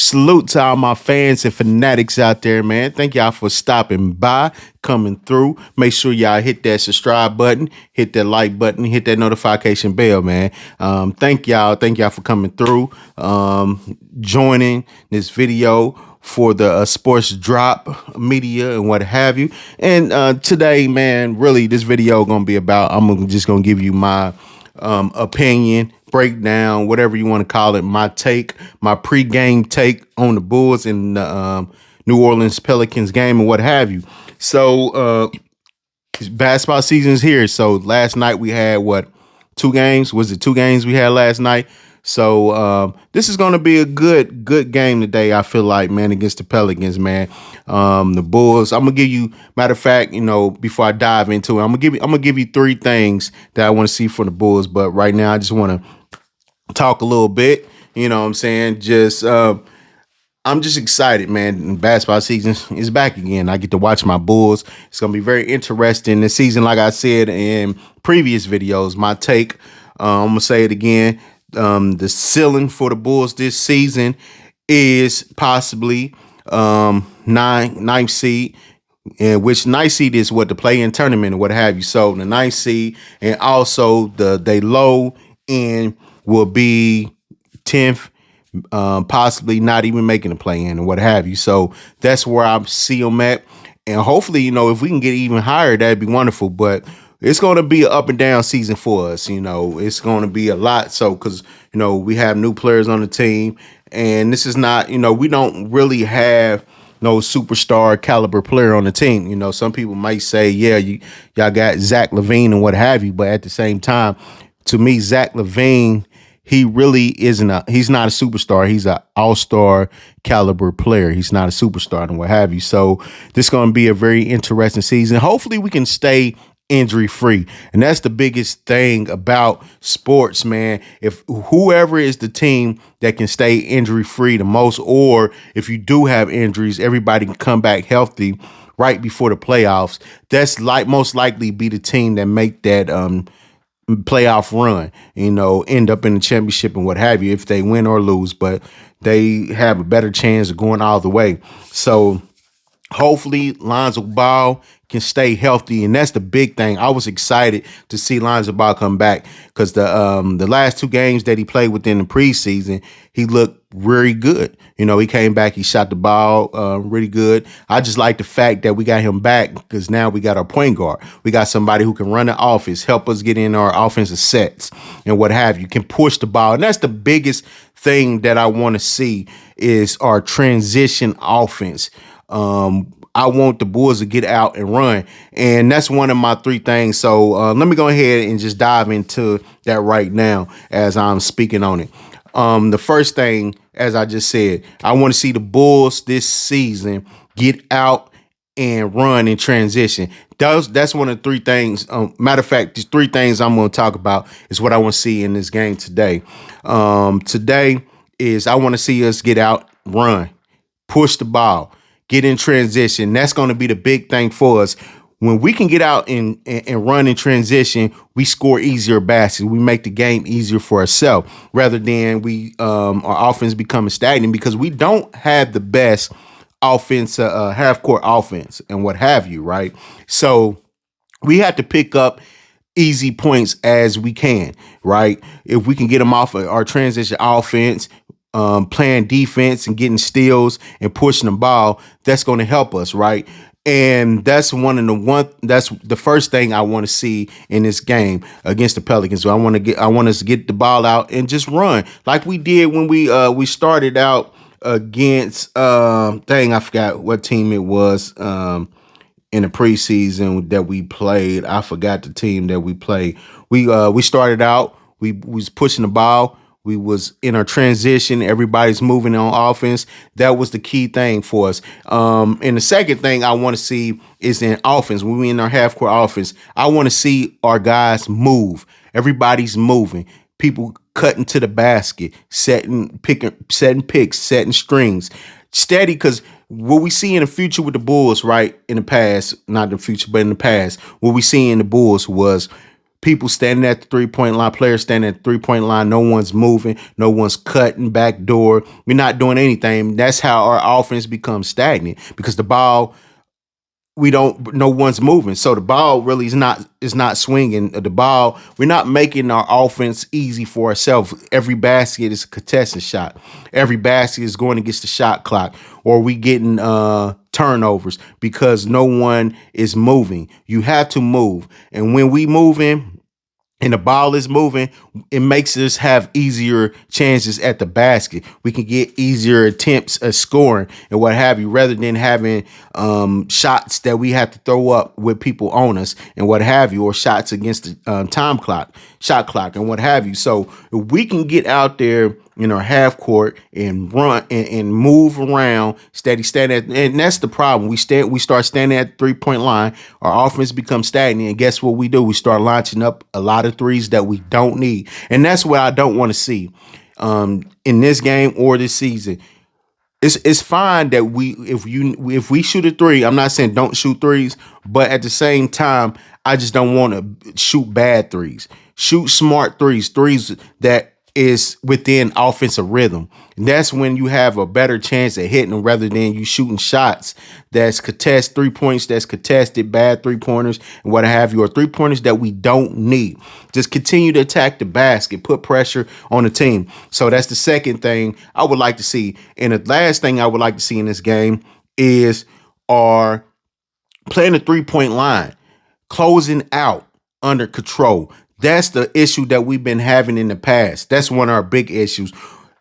Salute to all my fans and fanatics out there, man. Thank y'all for stopping by, coming through. Make sure y'all hit that subscribe button, hit that like button, hit that notification bell, man. Thank y'all. Thank y'all for coming through, joining this video for the sports drop media and what have you. And today, man, really this video gonna be about, just gonna give you my opinion, breakdown, whatever you want to call it, my take, my pre-game take on the Bulls and the New Orleans Pelicans game and what have you. So basketball season is here. So last night we had two games? Was it two games we had last night? So this is going to be a good game today, I feel like, man, against the Pelicans, man. The Bulls, I'm going to give you, matter of fact, before I dive into it, I'm going to give you three things that I want to see from the Bulls. But right now, I just want to talk a little bit, you know what I'm saying? I'm just excited, man. Basketball season is back again. I get to watch my Bulls. It's going to be very interesting this season. Like I said in previous videos, my take, I'm going to say it again. The ceiling for the Bulls this season is possibly ninth seed, and which ninth seed is what the play-in tournament and what have you. So the ninth seed, and also they low end will be 10th, possibly not even making a play-in and what have you. So that's where I see them at, and hopefully, if we can get even higher, that'd be wonderful. But it's going to be an up and down season for us. It's going to be a lot. So, because, we have new players on the team, and this is not, we don't really have no superstar caliber player on the team. Some people might say, yeah, y'all got Zach LaVine and what have you. But at the same time, to me, Zach LaVine, he really he's not a superstar. He's an all-star caliber player. He's not a superstar and what have you. So this is going to be a very interesting season. Hopefully we can stay injury free. And that's the biggest thing about sports, man. If whoever is the team that can stay injury free the most, or if you do have injuries, everybody can come back healthy right before the playoffs. That's most likely be the team that make that playoff run, end up in the championship and what have you, if they win or lose, but they have a better chance of going all the way. So hopefully Lonzo Ball can stay healthy, and that's the big thing. I was excited to see Lonzo Ball come back because the last two games that he played within the preseason, he looked very good. He came back, he shot the ball really good. I just like the fact that we got him back because now we got our point guard. We got somebody who can run the offense, help us get in our offensive sets and what have you, can push the ball. And that's the biggest thing that I want to see is our transition offense. I want the Bulls to get out and run. And that's one of my three things. So let me go ahead and just dive into that right now as I'm speaking on it. The first thing, as I just said, I want to see the Bulls this season get out and run in transition. That's one of the three things. Matter of fact, these three things I'm going to talk about is what I want to see in this game today. Today is I want to see us get out, run, push the ball, get in transition. That's going to be the big thing for us. When we can get out and run in transition, we score easier baskets. We make the game easier for ourselves rather than our offense becoming stagnant because we don't have the best offense, half-court offense and what have you, right? So we have to pick up easy points as we can, right? If we can get them off of our transition offense, playing defense and getting steals and pushing the ball, that's going to help us, right? And that's that's the first thing I want to see in this game against the Pelicans. So I want us to get the ball out and just run like we did when we started out against I forgot what team it was in the preseason that we played. I forgot the team that we played. We started out, we was pushing the ball. We was in our transition. Everybody's moving on offense. That was the key thing for us. And the second thing I want to see is in offense. When we in our half-court offense, I want to see our guys move. Everybody's moving. People cutting to the basket, setting picks, setting strings. Steady, because what we see in the future with the Bulls, right, in the past, not the future, but in the past, what we see in the Bulls was People standing at the 3 point line, players standing at the 3 point line. No one's moving. No one's cutting back door. We're not doing anything. That's how our offense becomes stagnant because the ball, we don't, no one's moving, so the ball really is not swinging the ball. We're not making our offense easy for ourselves. Every basket is a contested shot. Every basket is going against the shot clock, or we getting turnovers because no one is moving. You have to move, and when we moving and the ball is moving, it makes us have easier chances at the basket. We can get easier attempts at scoring and what have you, rather than having shots that we have to throw up with people on us and what have you, or shots against the shot clock and what have you. So if we can get out there in our half court and run and move around, steady standing, and that's the problem. We start standing at the 3 point line. Our offense becomes stagnant, and guess what we do? We start launching up a lot of threes that we don't need, and that's what I don't want to see in this game or this season. It's fine that if we shoot a three, I'm not saying don't shoot threes, but at the same time, I just don't want to shoot bad threes. Shoot smart threes that is within offensive rhythm. And that's when you have a better chance at hitting them rather than you shooting shots that's contest 3 points, that's contested, bad 3 pointers and what have you, or 3 pointers that we don't need. Just continue to attack the basket, put pressure on the team. So that's the second thing I would like to see. And the last thing I would like to see in this game is our playing the 3 point line, closing out under control. That's the issue that we've been having in the past. That's one of our big issues.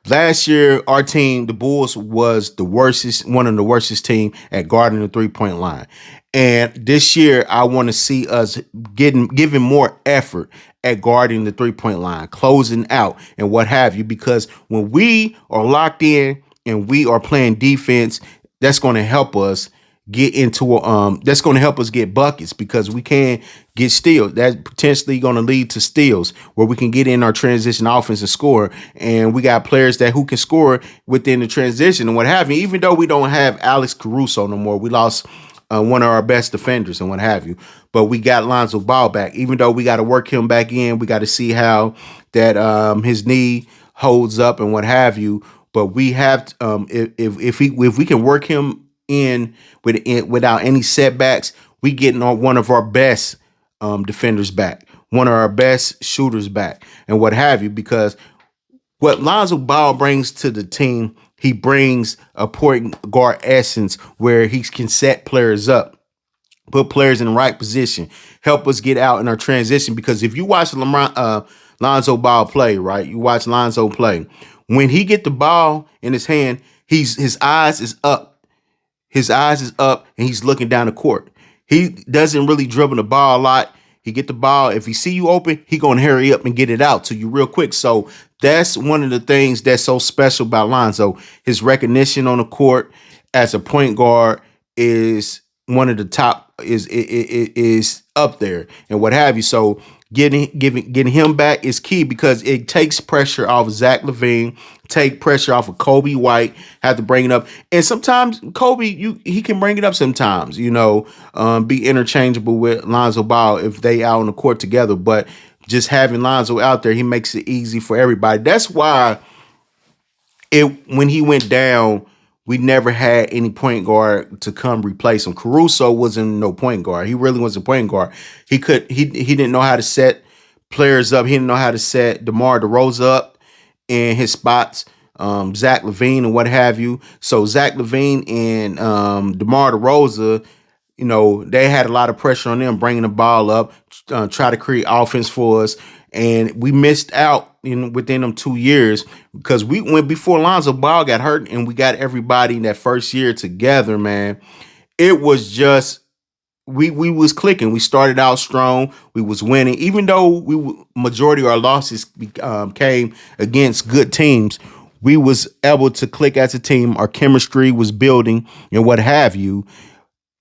Last year, our team, the Bulls, was one of the worstest team at guarding the 3 point line. And this year, I want to see us giving more effort at guarding the 3 point line, closing out and what have you. Because when we are locked in and we are playing defense, that's going to help us that's going to help us get buckets because we can get steals. That's potentially going to lead to steals where we can get in our transition offense and score. And we got players who can score within the transition and what have you. Even though we don't have Alex Caruso no more, we lost one of our best defenders and what have you. But we got Lonzo Ball back. Even though we got to work him back in, we got to see how that his knee holds up and what have you. But we have if we can work him in without any setbacks, we getting on one of our best defenders back, one of our best shooters back, and what have you. Because what Lonzo Ball brings to the team, he brings a point guard essence where he can set players up, put players in the right position, help us get out in our transition. Because if you watch Lonzo Ball play, right, you watch Lonzo play, when he get the ball in his hand, his eyes is up. His eyes is up and he's looking down the court. He doesn't really dribble the ball a lot. He get the ball. If he see you open, he gonna hurry up and get it out to you real quick. So that's one of the things that's so special about Lonzo. His recognition on the court as a point guard is one of the top, is up there and what have you. So getting him back is key because it takes pressure off of Zach LaVine, take pressure off of Kobe White, have to bring it up. And sometimes Kobe, he can bring it up sometimes, be interchangeable with Lonzo Ball if they out on the court together. But just having Lonzo out there, he makes it easy for everybody. That's why when he went down, we never had any point guard to come replace him. Caruso wasn't no point guard. He really wasn't a point guard. He didn't know how to set players up. He didn't know how to set DeMar DeRozan up in his spots, Zach LaVine and what have you. So Zach LaVine and DeMar DeRozan, they had a lot of pressure on them bringing the ball up, try to create offense for us. And we missed out within them 2 years because we went before Lonzo Ball got hurt and we got everybody in that first year together, man. It was just, we was clicking. We started out strong. We was winning. Even though majority of our losses came against good teams, we was able to click as a team. Our chemistry was building and what have you.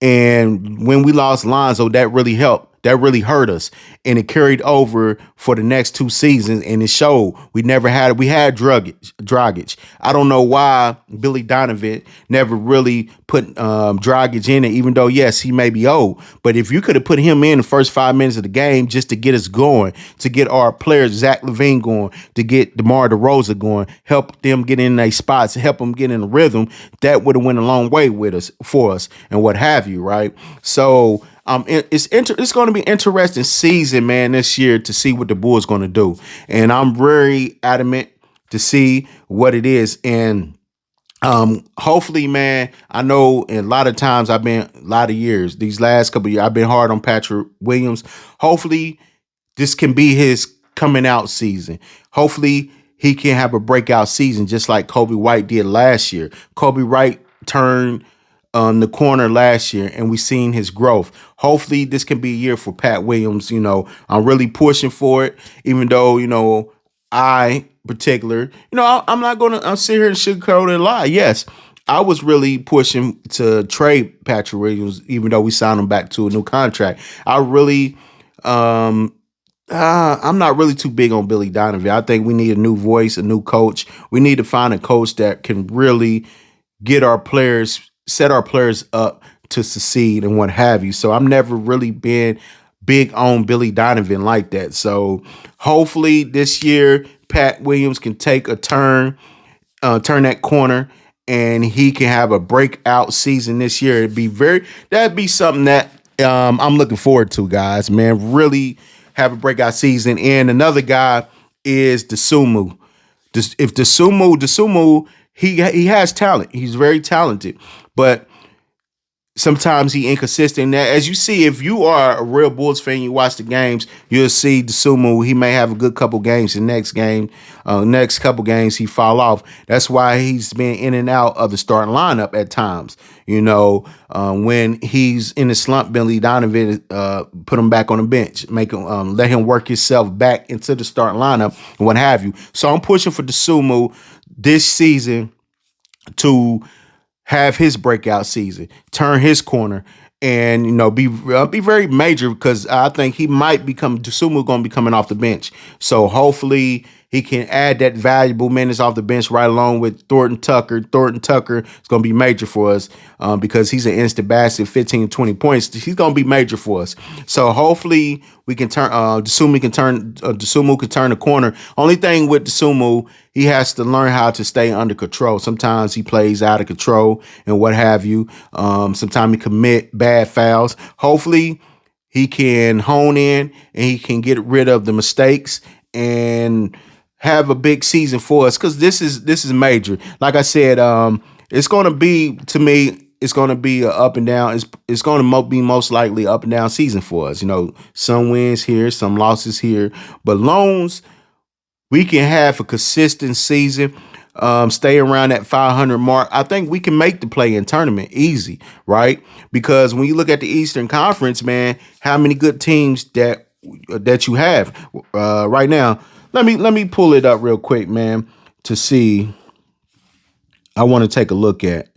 And when we lost Lonzo, that really helped. That really hurt us, and it carried over for the next 2 seasons, and it showed. We had Dragic. I don't know why Billy Donovan never really put Dragic in it, even though yes, he may be old, but if you could have put him in the first 5 minutes of the game just to get us going, to get our players Zach LaVine going, to get DeMar DeRozan going, help them get in their spots, help them get in the rhythm, that would have went a long way with us for us and what have you, right? So it's going to be interesting season, man, this year to see what the Bulls going to do, and I'm very adamant to see what it is. And hopefully, man, I know a lot of times a lot of years, these last couple of years, I've been hard on Patrick Williams. Hopefully, this can be his coming out season. Hopefully, he can have a breakout season just like Kobe White did last year. Kobe White turned the corner last year, and we seen his growth. Hopefully, this can be a year for Pat Williams. I'm really pushing for it, even though I particular, I'm not gonna sit here and sugarcoat and lie. Yes, I was really pushing to trade Patrick Williams, even though we signed him back to a new contract. I really, I'm not really too big on Billy Donovan. I think we need a new voice, a new coach. We need to find a coach that can really get our players, set our players up to succeed and what have you. So I'm never really been big on Billy Donovan like that. So hopefully this year Pat Williams can take a turn that corner, and he can have a breakout season this year. That'd be something that I'm looking forward to, guys. Man, really have a breakout season. And another guy is DeSumo. If DeSumo, he has talent. He's very talented, but sometimes he inconsistent. Now, as you see, if you are a real Bulls fan, you watch the games, you'll see DeSumo. He may have a good couple games. The next couple games, he fall off. That's why he's been in and out of the starting lineup at times. When he's in the slump, Billy Donovan put him back on the bench, make him let him work himself back into the starting lineup and what have you. So I'm pushing for DeSumo this season to have his breakout season, turn his corner, and be very major, because I think he might become DeSumo going to be coming off the bench. So hopefully he can add that valuable minutes off the bench right along with Thornton Tucker. Thornton Tucker is going to be major for us because he's an instant basket, 15, 20 points. He's going to be major for us. So hopefully we can turn DeSumo can turn the corner. Only thing with DeSumo, he has to learn how to stay under control. Sometimes he plays out of control and what have you. Sometimes he commit bad fouls. Hopefully he can hone in and he can get rid of the mistakes and have a big season for us, because this is major. Like I said, it's going to be, to me, it's going to be a up and down. It's going to be most likely up and down season for us. Some wins here, some losses here, but loans, we can have a consistent season. Stay around that 500 mark. I think we can make the play-in tournament easy, right? Because when you look at the Eastern Conference, man, how many good teams that you have right now? Let me pull it up real quick, man, to see. I want to take a look at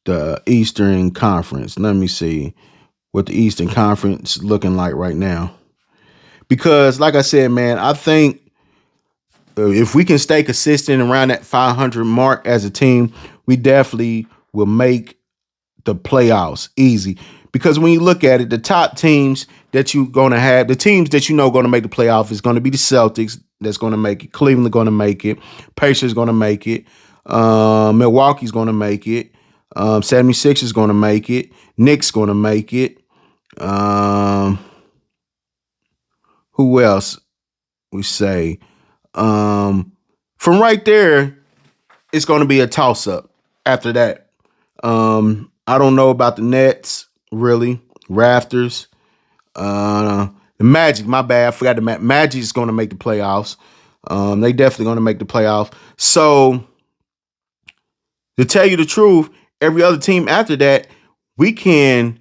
the Eastern Conference. Let me see what the Eastern Conference is looking like right now. Because, like I said, man, I think if we can stay consistent around that 500 mark as a team, we definitely will make the playoffs easy. Because when you look at it, the top teams that you're going to have, the teams that going to make the playoff is going to be the Celtics that's going to make it. Cleveland going to make it. Pacers going to make it. Milwaukee's going to make it. 76ers going to make it. Knicks going to make it. Who else we say? From right there, it's going to be a toss-up after that. I don't know about the Nets, really. Raptors. The Magic, my bad. I forgot the Magic is going to make the playoffs. They definitely going to make the playoffs. So, to tell you the truth, every other team after that, we can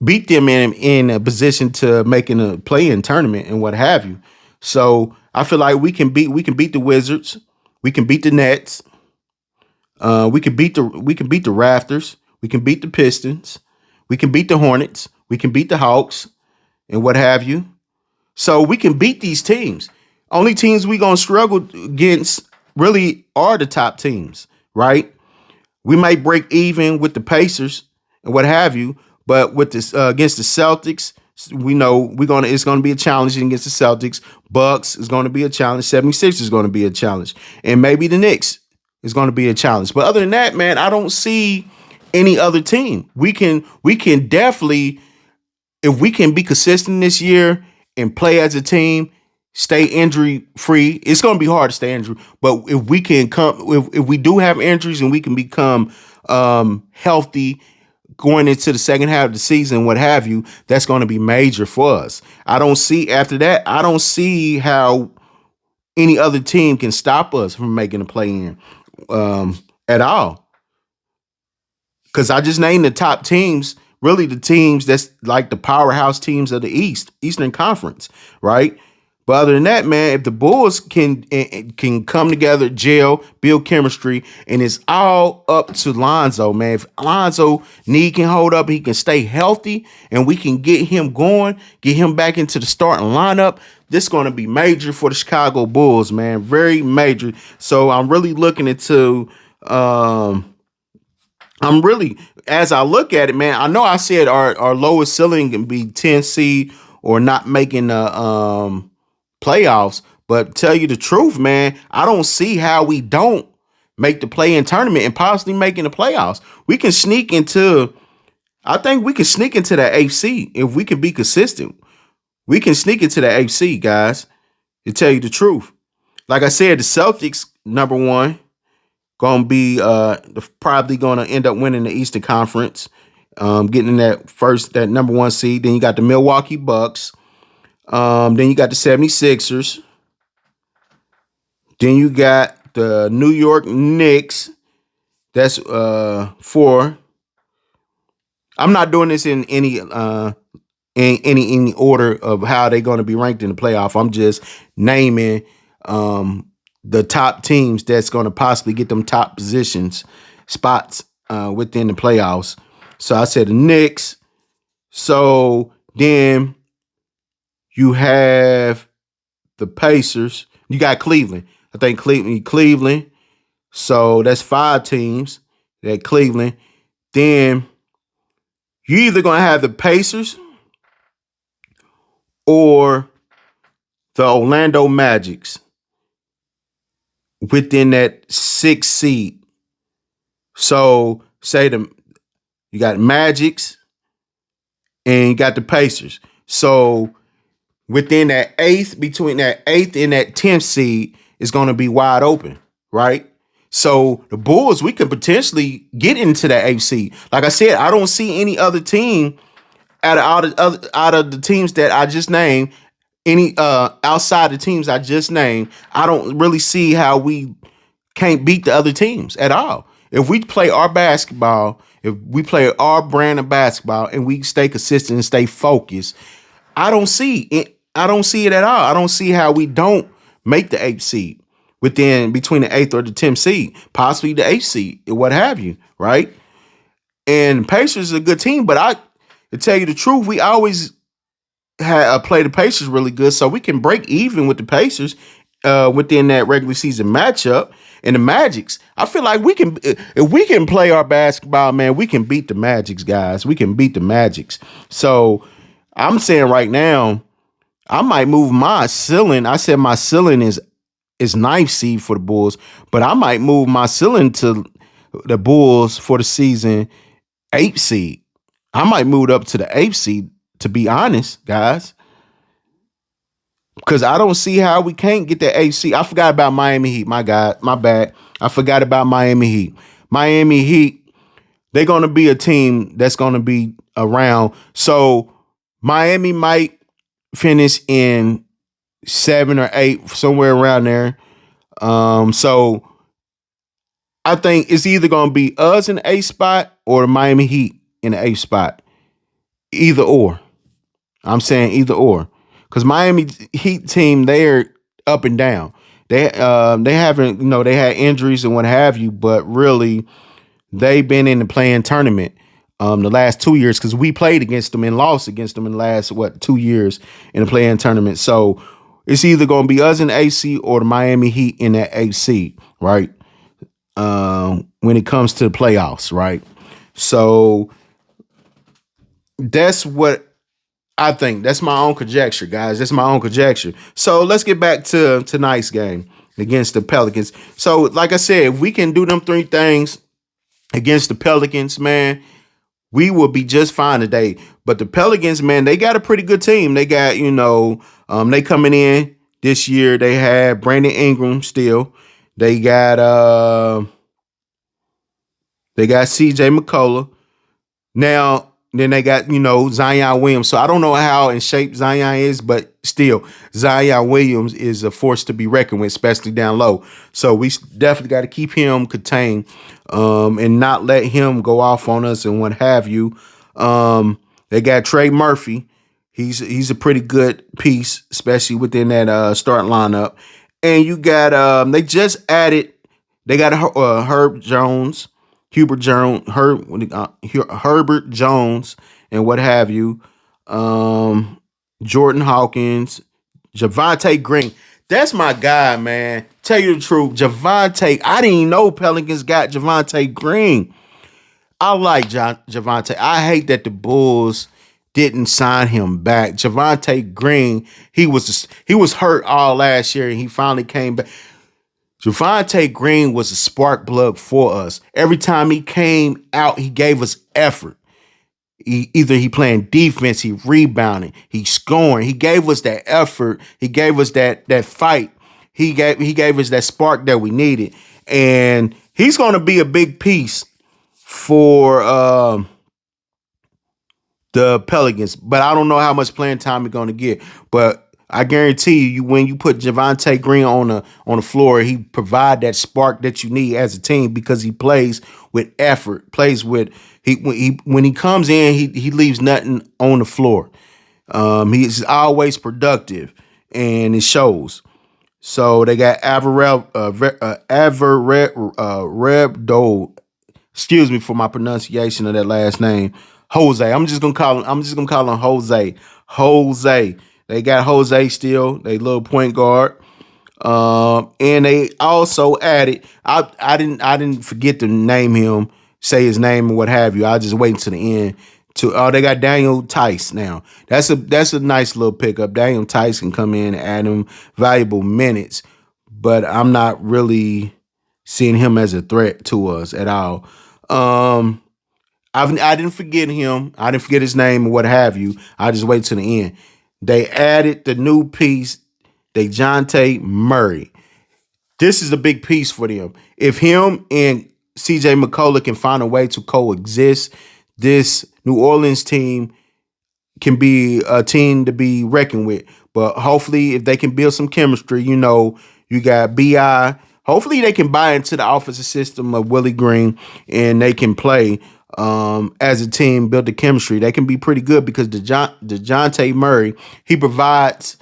beat them in a position to making a play-in tournament and what have you. So I feel like we can beat the Wizards, we can beat the Nets, we can beat the Raptors, we can beat the Pistons, we can beat the Hornets, We can beat the Hawks and what have you. So we can beat these teams. Only teams we gonna struggle against really are the top teams, right? We might break even with the Pacers and what have you, but with this against the Celtics, we know it's gonna be a challenge against the Celtics. Bucks is gonna be a challenge. 76 is gonna be a challenge, and maybe the Knicks is gonna be a challenge. But other than that, man, I don't see any other team. We can definitely, if we can be consistent this year and play as a team, stay injury free. It's going to be hard to stay injury, but if we can come, if we do have injuries and we can become healthy going into the second half of the season, what have you, that's going to be major for us. I don't see after that. I don't see how any other team can stop us from making a play in at all. Because I just named the top teams, really the teams that's like the powerhouse teams of the Eastern Conference, right? But other than that, man, if the Bulls can come together, gel, build chemistry, and it's all up to Lonzo, man. If Lonzo knee can hold up, he can stay healthy, and we can get him going, get him back into the starting lineup. This is going to be major for the Chicago Bulls, man. Very major. So I'm really looking into. I'm really, as I look at it, man, I know I said our lowest ceiling can be 10 seed or not making the playoffs, but tell you the truth, man, I don't see how we don't make the play-in tournament and possibly making the playoffs. I think we can sneak into the AFC if we can be consistent. We can sneak into the AFC, guys, to tell you the truth. Like I said, the Celtics, number one, gonna be probably gonna end up winning the Eastern Conference, getting that number one seed. Then you got the Milwaukee Bucks. Then you got the 76ers. Then you got the New York Knicks. That's four. I'm not doing this in any order of how they're going to be ranked in the playoff. I'm just naming the top teams that's going to possibly get them top spots within the playoffs. So I said the Knicks. So then you have the Pacers. You got Cleveland. I think Cleveland. So that's 5 teams. That Cleveland. Then you're either going to have the Pacers or the Orlando Magics within that 6th seed. So say you got Magics and you got the Pacers. So within that between that 8th and that 10th seed is going to be wide open, right? So the Bulls, we could potentially get into that AFC. Like I said, I don't see any other team out of the teams that I just named, any outside the teams I just named. I don't really see how we can't beat the other teams at all. If we play our basketball, if we play our brand of basketball and we stay consistent and stay focused, I don't see it. I don't see it at all. I don't see how we don't make the 8th seed between the 8th or the 10th seed, possibly the 8th seed, what have you, right? And Pacers is a good team, but to tell you the truth, we always play the Pacers really good, so we can break even with the Pacers within that regular season matchup. And the Magics, I feel like we can, if we can play our basketball, man, we can beat the Magics, guys. We can beat the Magics. So I'm saying right now, I might move my ceiling. I said my ceiling is 9th seed for the Bulls, but I might move my ceiling to the Bulls for the season 8th seed. I might move it up to the 8th seed, to be honest, guys. Because I don't see how we can't get the 8th seed. I forgot about Miami Heat. My God, my bad. I forgot about Miami Heat. Miami Heat, they're going to be a team that's going to be around. So Miami might finish in 7 or 8, somewhere around there. So I think it's either going to be us in the 8th spot or the Miami Heat in the 8th spot. Either or. I'm saying either or. Because Miami Heat team, they're up and down. They haven't, they had injuries and what have you, but really they've been in the playing tournament the last 2 years because we played against them and lost against them in the last 2 years in the play-in tournament. So it's either going to be us in the AC or the Miami Heat in that AC, right? When it comes to the playoffs, right? So that's what I think. That's my own conjecture, guys. That's my own conjecture. So let's get back to tonight's game against the Pelicans. So, like I said, if we can do them three things against the Pelicans, man, we will be just fine today. But the Pelicans, man, they got a pretty good team. They got, they coming in this year. They had Brandon Ingram still. They got CJ McCullough. Now, then they got, Zion Williams. So I don't know how in shape Zion is, but still, Zion Williams is a force to be reckoned with, especially down low. So we definitely got to keep him contained and not let him go off on us and what have you. They got Trey Murphy. He's a pretty good piece, especially within that starting lineup. And you got they just added. They got Herb Jones. Herbert Jones, and what have you. Jordan Hawkins, Javonte Green. That's my guy, man. Tell you the truth, Javonte. I didn't even know Pelicans got Javonte Green. I like Javonte. I hate that the Bulls didn't sign him back. Javonte Green, he was hurt all last year, and he finally came back. Javonte Green was a spark plug for us. Every time he came out, he gave us effort. Either he playing defense, he rebounding, he scoring. He gave us that effort. He gave us that fight. He gave us that spark that we needed, and he's going to be a big piece for the Pelicans. But I don't know how much playing time he's going to get. But I guarantee you, when you put Javonte Green on the floor, he provide that spark that you need as a team because he plays with effort, plays with when he comes in, he leaves nothing on the floor. He's always productive, and it shows. So they got Rebdo. Excuse me for my pronunciation of that last name, Jose. I'm just gonna call him Jose. Jose. They got Jose still, they little point guard. And they also added. I didn't forget to name him, say his name and what have you. I just wait until the end. They got Daniel Tice now. That's a nice little pickup. Daniel Tice can come in and add him valuable minutes, but I'm not really seeing him as a threat to us at all. I didn't forget him. I didn't forget his name and what have you. I just wait till the end. They added the new piece, DeJounte Murray. This is a big piece for them. If him and CJ McCullough can find a way to coexist, this New Orleans team can be a team to be reckoned with. But hopefully, if they can build some chemistry, you got BI. Hopefully, they can buy into the offensive system of Willie Green and they can play as a team, build the chemistry. They can be pretty good because DeJounte Murray, he provides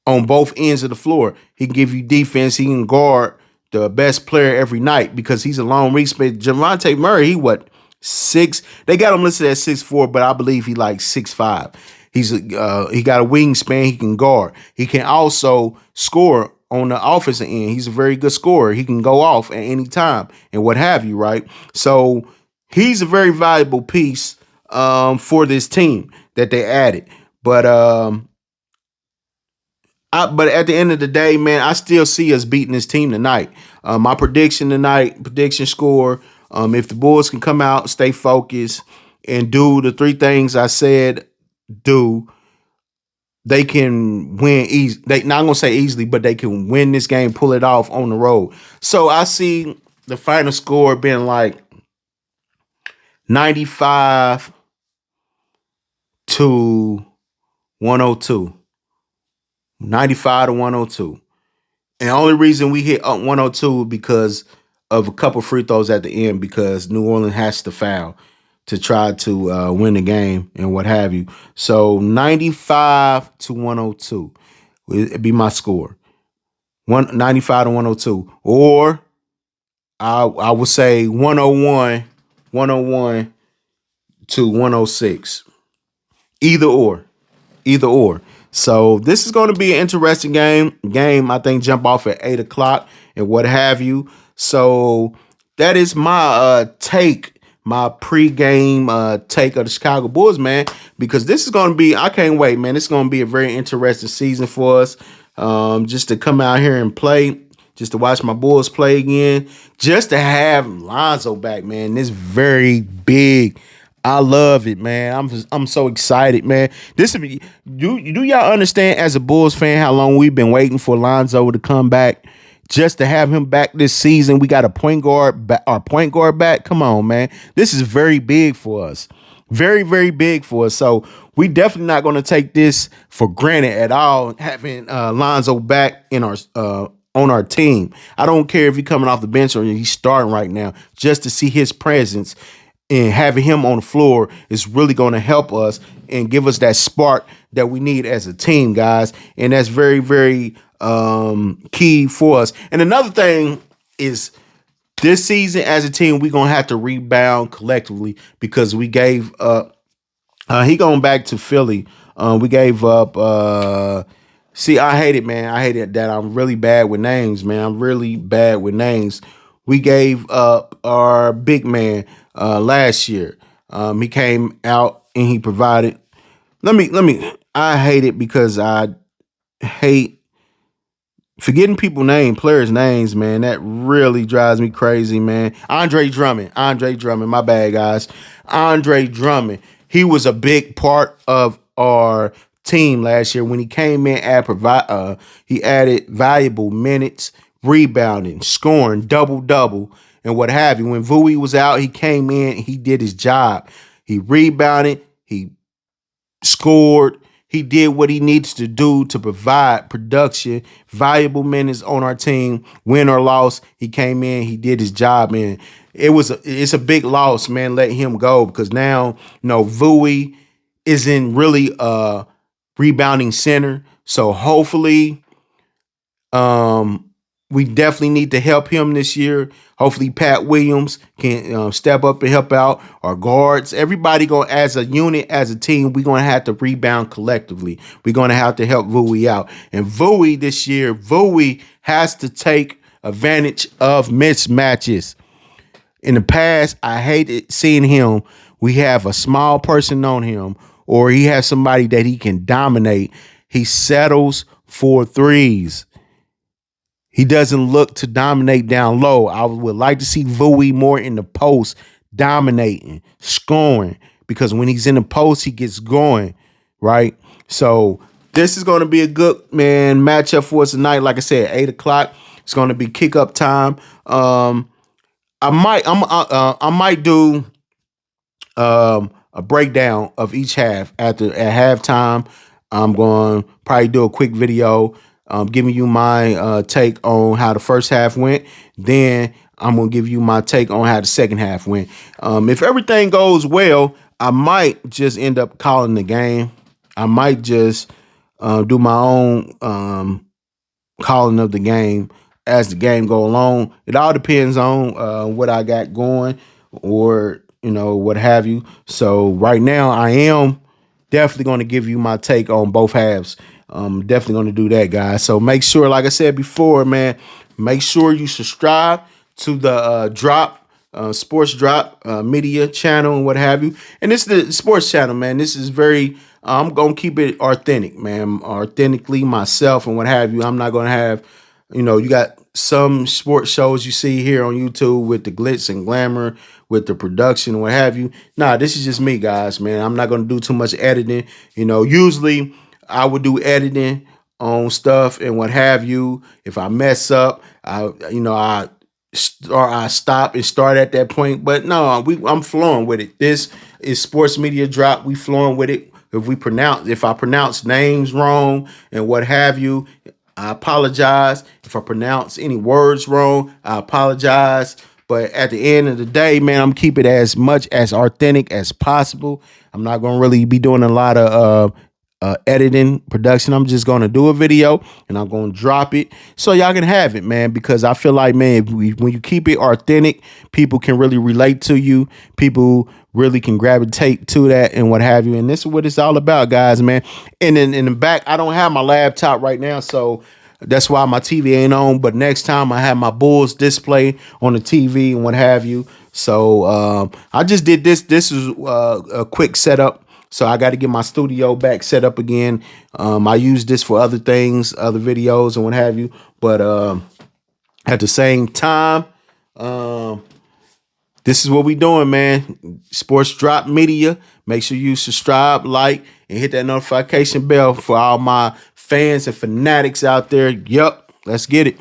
on both ends of the floor. He can give you defense. He can guard the best player every night because he's a long reach. Javonte Murray, he what, 6? They got him listed at 6'4", but I believe he like 6'5". He got a wingspan. He can guard. He can also score on the offensive end. He's a very good scorer. He can go off at any time and what have you, right? So he's a very valuable piece for this team that they added. But at the end of the day, man, I still see us beating this team tonight. My prediction score, if the Bulls can come out, stay focused, and do the three things I said they can win easy. They not gonna say easily, but they can win this game, pull it off on the road. So I see the final score being like 95 to 102. 95 to 102. And the only reason we hit 102 because of a couple free throws at the end because New Orleans has to foul to try to win the game and what have you. So 95 to 102 would be my score. 95 to 102. Or I would say 101 101 to 106. Either or. Either or. So this is going to be an interesting game. I think jump off at 8 o'clock and what have you. So that is my take, my pregame take of the Chicago Bulls, man. Because this is going to be, I can't wait, man. It's going to be a very interesting season for us. Just to come out here and play, just to watch my Bulls play again, just to have Lonzo back, man. This very big. I love it, man. I'm so excited, man. This would be, do y'all understand as a Bulls fan how long we've been waiting for Lonzo to come back? Just to have him back this season, we got a point guard, our point guard back. Come on, man. This is very big for us. Very, very big for us. So we definitely not going to take this for granted at all. Having Lonzo back in our on our team. I don't care if he's coming off the bench or he's starting right now. Just to see his presence and having him on the floor is really going to help us and give us that spark that we need as a team, guys. And that's very, very key for us. And another thing is this season as a team, we're going to have to rebound collectively because we gave up. He going back to Philly. We gave up. See, I hate it, man. I hate it that I'm really bad with names, man. I'm really bad with names. We gave up our big man last year. He came out and he provided. I hate it because I hate forgetting players' names, man. That really drives me crazy, man. Andre Drummond. My bad, guys. Andre Drummond. He was a big part of our team last year when he came in and he added valuable minutes, rebounding, scoring, double, and what have you. When Vui was out, he came in, he did his job. He rebounded, he scored, he did what he needs to do to provide production, valuable minutes on our team, win or loss. He came in, he did his job, man. It's a big loss, man, letting him go because now, Vui isn't really a rebounding center. So hopefully, we definitely need to help him this year. Hopefully, Pat Williams can step up and help out our guards. Everybody going as a unit, as a team, we're going to have to rebound collectively. We're going to have to help Vui out. And Vui this year, Vui has to take advantage of mismatches. In the past, I hated seeing him. We have a small person on him, or he has somebody that he can dominate. He settles for threes. He doesn't look to dominate down low. I would like to see Vui more in the post, dominating, scoring, because when he's in the post, he gets going, right? So this is going to be a good, man, matchup for us tonight. Like I said, 8 o'clock. It's going to be kick up time. I might do a breakdown of each half at halftime. I'm going to probably do a quick video giving you my take on how the first half went. Then I'm going to give you my take on how the second half went. If everything goes well, I might just end up calling the game. I might just do my own calling of the game as the game go along. It all depends on what I got going or, what have you. So right now I am definitely going to give you my take on both halves. I'm definitely going to do that, guys. So make sure, like I said before, man, make sure you subscribe to the Sports Drop media channel and what have you. And this is the sports channel, man. This is very, I'm going to keep it authentic, man. Authentically myself and what have you. I'm not going to have, you got some sports shows you see here on YouTube with the glitz and glamour, with the production and what have you. Nah, this is just me, guys, man. I'm not going to do too much editing. Usually I would do editing on stuff and what have you. If I mess up, I stop and start at that point. But no, I'm flowing with it. This is Sports Media Drop. We flowing with it. If I pronounce names wrong and what have you, I apologize. If I pronounce any words wrong, I apologize. But at the end of the day, man, I'm keeping it as much as authentic as possible. I'm not going to really be doing a lot of editing, production. I'm just gonna do a video and I'm gonna drop it so y'all can have it, man. Because I feel like, man, when you keep it authentic, people can really relate to you. People really can gravitate to that and what have you. And this is what it's all about, guys, man. And then in the back, I don't have my laptop right now, so that's why my TV ain't on. But next time I have my Bulls display on the TV and what have you. So I just did this. This is a quick setup. So I got to get my studio back set up again. I use this for other things, other videos and what have you. But at the same time, this is what we doing, man. Sports Drop Media. Make sure you subscribe, like, and hit that notification bell for all my fans and fanatics out there. Yup, let's get it.